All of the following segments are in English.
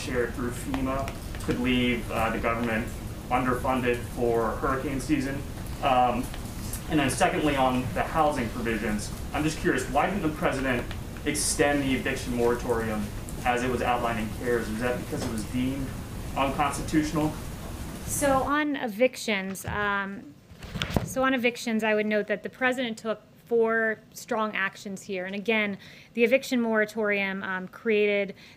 shared through FEMA could leave the government underfunded for hurricane season. And then secondly, on the housing provisions, I'm just curious, why didn't the president extend the eviction moratorium as it was outlined in CARES? Was that because it was deemed unconstitutional? So on evictions, I would note that the president took 4 strong actions here. And again, the eviction moratorium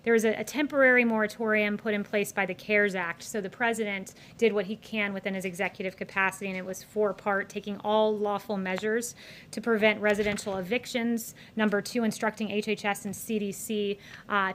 there was a temporary moratorium put in place by the CARES Act. So the president did what he can within his executive capacity, and it was 4-part, taking all lawful measures to prevent residential evictions. Number 2, instructing HHS and CDC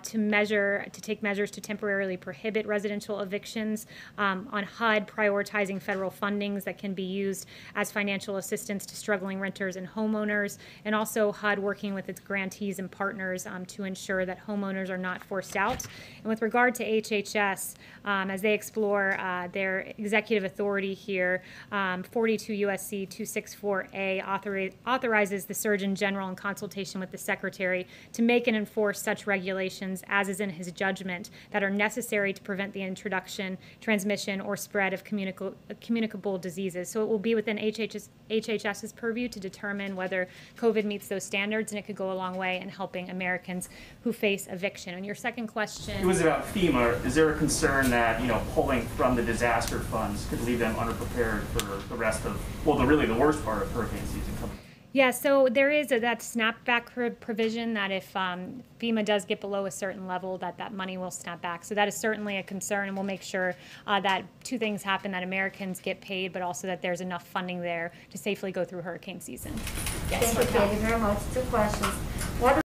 to take measures to temporarily prohibit residential evictions. On HUD, prioritizing federal fundings that can be used as financial assistance to struggling renters and homeowners, and also HUD working with its grantees and partners to ensure that homeowners are not forced out. And with regard to HHS, as they explore their executive authority here, 42 USC 264A authorizes the Surgeon General in consultation with the Secretary to make and enforce such regulations as is in his judgment that are necessary to prevent the introduction, transmission, or spread of communicable diseases. So it will be within HHS's purview to determine whether COVID meets those standards, and it could go a long way in helping Americans who face eviction. And your second question, it was about FEMA. Is there a concern that pulling from the disaster funds could leave them underprepared for the rest of, well, the worst part of hurricane season coming? Yeah, so there is that snapback provision that if FEMA does get below a certain level, that money will snap back. So that is certainly a concern, and we'll make sure that 2 things happen, that Americans get paid, but also that there's enough funding there to safely go through hurricane season. Yes, thank you very much. 2 questions.